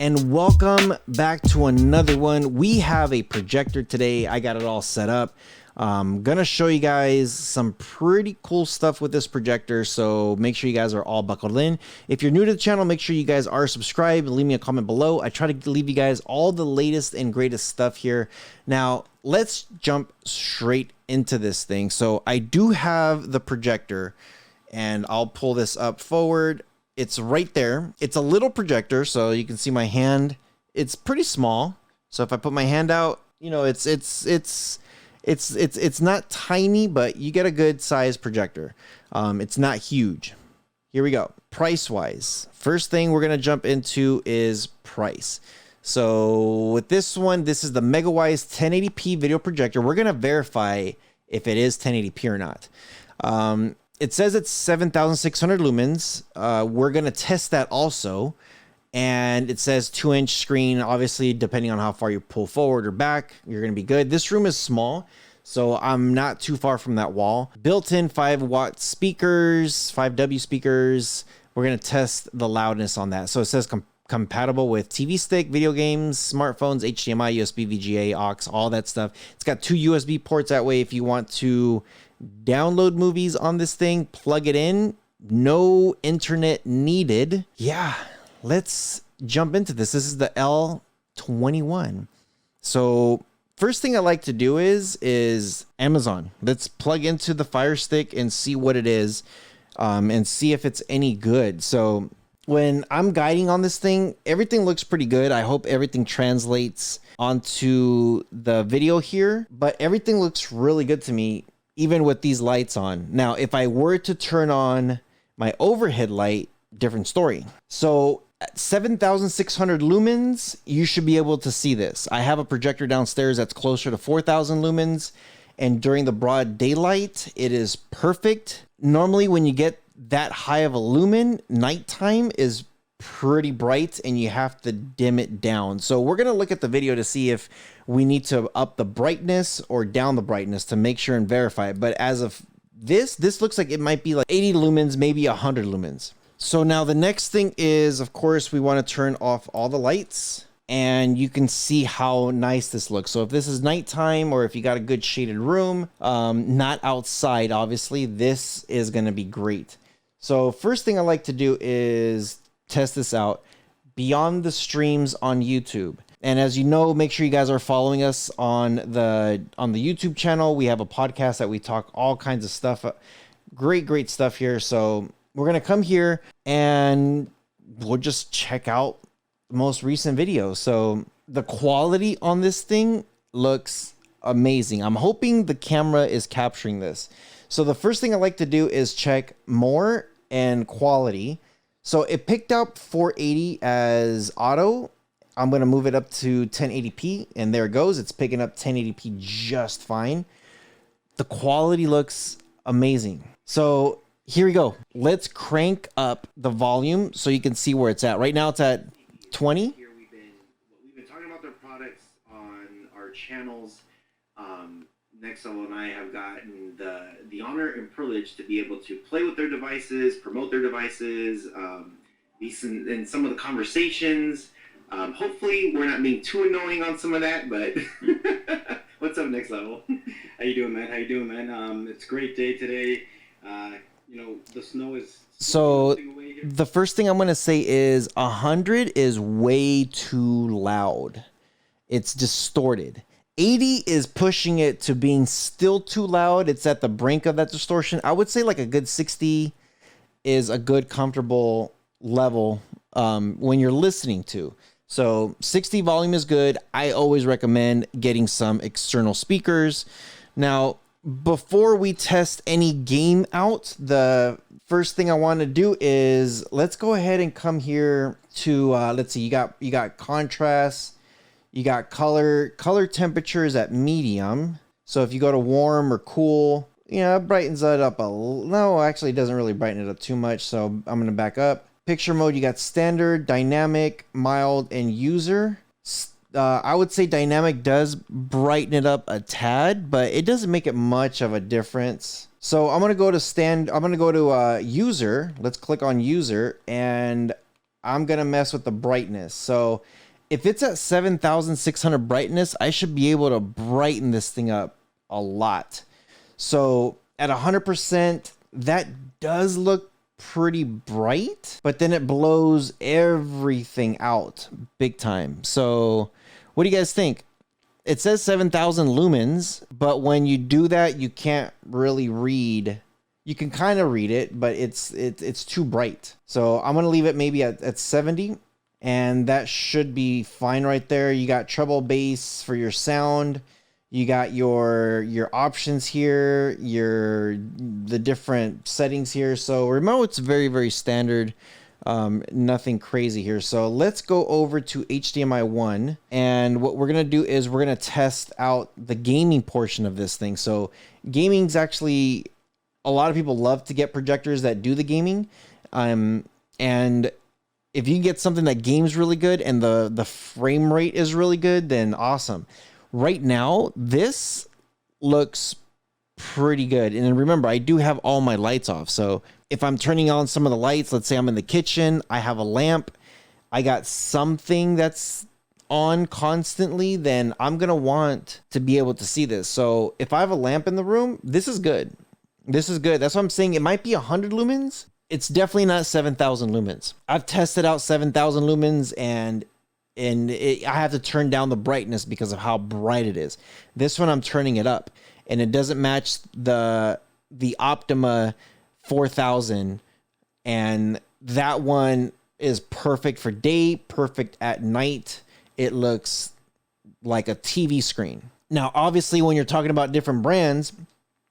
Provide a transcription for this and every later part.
and welcome back to another one. We have a projector today. I got it all set up. I'm gonna show you guys some pretty cool stuff with this projector, so make sure you guys are all buckled in. If you're new to the channel, make sure you guys are subscribed. Leave me a comment below. I try to leave you guys all the latest and greatest stuff here. Now let's jump straight into this thing. So I do have the projector, and I'll pull this up forward. It's right there. It's a little projector, so you can see my hand. It's pretty small. So if I put my hand out, you know, it's not tiny, but you get a good size projector. It's not huge. Here we go. Price wise, first thing we're gonna jump into is price. So with this one, this is the Megawise 1080p video projector. We're gonna verify if it is 1080p or not. It says it's 7,600 lumens. We're going to test that also. And it says 2-inch screen. Obviously, depending on how far you pull forward or back, you're going to be good. This room is small, so I'm not too far from that wall. Built-in 5-watt speakers, 5W speakers. We're going to test the loudness on that. So it says compatible with TV stick, video games, smartphones, HDMI, USB, VGA, aux, all that stuff. It's got 2 USB ports that way if you want to download movies on this thing, plug it in, no internet needed. Yeah, let's jump into this. This is the L21. So first thing I like to do is Amazon. Let's plug into the Fire Stick and see what it is, and see if it's any good. So when I'm guiding on this thing, everything looks pretty good. I hope everything translates onto the video here, but everything looks really good to me, even with these lights on. Now, if I were to turn on my overhead light, different story. So at 7,600 lumens, you should be able to see this. I have a projector downstairs that's closer to 4,000 lumens, and during the broad daylight, it is perfect. Normally, when you get that high of a lumen, nighttime is pretty bright and you have to dim it down. So we're going to look at the video to see if we need to up the brightness or down the brightness to make sure and verify it. But as of this looks like it might be like 80 lumens, maybe 100 lumens. So now the next thing is, of course, we want to turn off all the lights, and you can see how nice this looks. So if this is nighttime, or if you got a good shaded room, not outside, obviously, this is going to be great. So first thing I like to do is test this out beyond the streams on YouTube. And as you know, make sure you guys are following us on the YouTube channel. We have a podcast that we talk all kinds of stuff. Great stuff here. So we're going to come here and we'll just check out the most recent videos. So the quality on this thing looks amazing. I'm hoping the camera is capturing this. So the first thing I like to do is check more and quality. So it picked up 480 as auto. I'm going to move it up to 1080p, and there it goes. It's picking up 1080p just fine. The quality looks amazing. So here we go. Let's crank up the volume so you can see where it's at. Right now it's at 20. Here we've been talking about their products on our channels. Next Level and I have gotten the honor and privilege to be able to play with their devices, promote their devices, be in some of the conversations. Hopefully we're not being too annoying on some of that, but what's up, Next Level? How you doing, man? How you doing, man? It's a great day today. You know, the snow is... So the first thing I'm going to say is 100 is way too loud. It's distorted. 80 is pushing it to being still too loud. It's at the brink of that distortion. I would say like a good 60 is a good comfortable level when you're listening to. So 60 volume is good. I always recommend getting some external speakers. Now, before we test any game out, the first thing I want to do is let's go ahead and come here to let's see, you got contrast. You got color temperature is at medium. So if you go to warm or cool, you know, it brightens it up no, actually it doesn't really brighten it up too much. So I'm going to back up. Picture mode, you got standard, dynamic, mild, and user. I would say dynamic does brighten it up a tad, but it doesn't make it much of a difference. So I'm going to go to user. Let's click on user, and I'm gonna mess with the brightness. So if it's at 7,600 brightness, I should be able to brighten this thing up a lot. So at 100%, that does look pretty bright, but then it blows everything out big time. So what do you guys think? It says 7,000 lumens, but when you do that, you can't really read. You can kind of read it, but it's too bright. So I'm gonna leave it maybe at 70, and that should be fine right there. You got treble bass for your sound. You got your options here, the different settings here. So remote's very, very standard. Nothing crazy here. So let's go over to HDMI 1, and what we're gonna do is we're gonna test out the gaming portion of this thing. So gaming's actually, a lot of people love to get projectors that do the gaming, and if you can get something that games really good and the frame rate is really good, then awesome. Right now, this looks pretty good. And then remember, I do have all my lights off. So if I'm turning on some of the lights, let's say I'm in the kitchen, I have a lamp, I got something that's on constantly, then I'm going to want to be able to see this. So if I have a lamp in the room, this is good. This is good. That's what I'm saying. It might be 100 lumens. It's definitely not 7,000 lumens. I've tested out 7,000 lumens and I have to turn down the brightness because of how bright it is. This one I'm turning it up, and it doesn't match the Optima 4000, and that one is perfect for day, perfect at night. It looks like a TV screen. Now, obviously, when you're talking about different brands,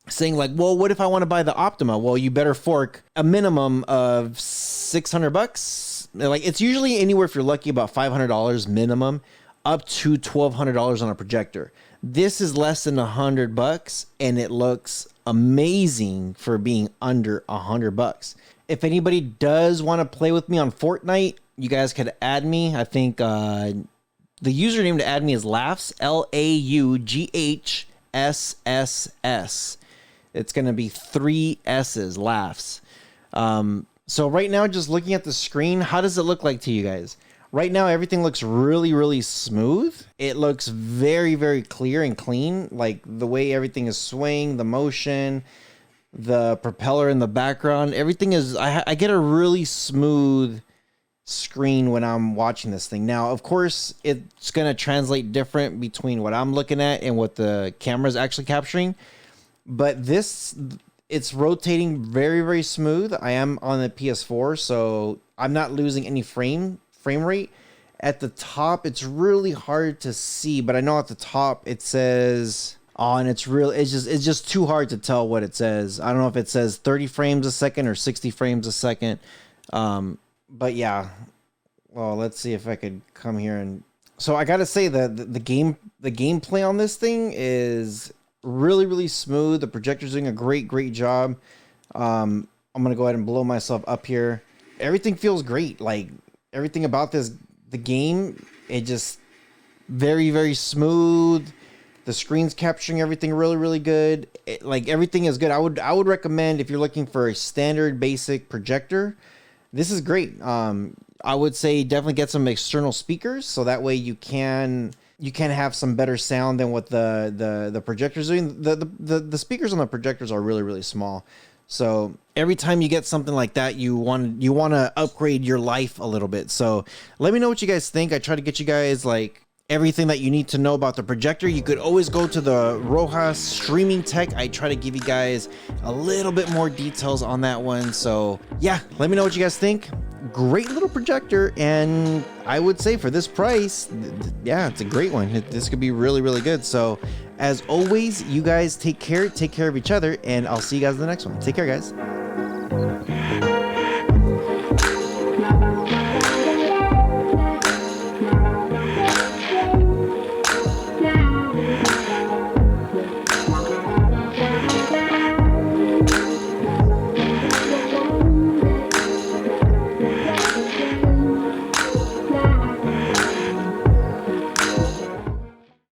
saying like, well, what if I want to buy the Optima? Well, you better fork a minimum of $600. Like, it's usually anywhere, if you're lucky, about $500 minimum, up to $1,200 on a projector. This is less than $100, and it looks amazing for being under $100. If anybody does want to play with me on Fortnite, you guys could add me. I think the username to add me is Laughs, LAUGHSSS. It's going to be 3 S's, Laughs. So right now, just looking at the screen, how does it look like to you guys? Right now, everything looks really, really smooth. It looks very, very clear and clean. Like the way everything is swaying, the motion, the propeller in the background, everything is, I get a really smooth screen when I'm watching this thing. Now, of course, it's going to translate different between what I'm looking at and what the camera's actually capturing. But this, it's rotating very, very smooth. I am on the PS4, so I'm not losing any frame rate. At the top, it's really hard to see, but I know at the top it says, oh, and it's just too hard to tell what it says. I don't know if it says 30 frames a second or 60 frames a second. But yeah, well, let's see if I could come here and, so I gotta say that the gameplay on this thing is really, really smooth. The projector's doing a great job. I'm gonna go ahead and blow myself up here. Everything feels great. Like everything about the game, it just very, very smooth. The screen's capturing everything really, really good. Like everything is good. I would recommend, if you're looking for a standard basic projector, this is great. I would say definitely get some external speakers, so that way you can have some better sound than what the projector's doing. The speakers on the projectors are really, really small. So every time you get something like that, you want to upgrade your life a little bit. So let me know what you guys think. I try to get you guys like everything that you need to know about the projector. You could always go to the Rohas Streaming Tech. I try to give you guys a little bit more details on that one. So yeah, let me know what you guys think. Great little projector, and I would say for this price, yeah, it's a great one. This could be really, really good. So as always, you guys take care of each other, and I'll see you guys in the next one. Take care, guys.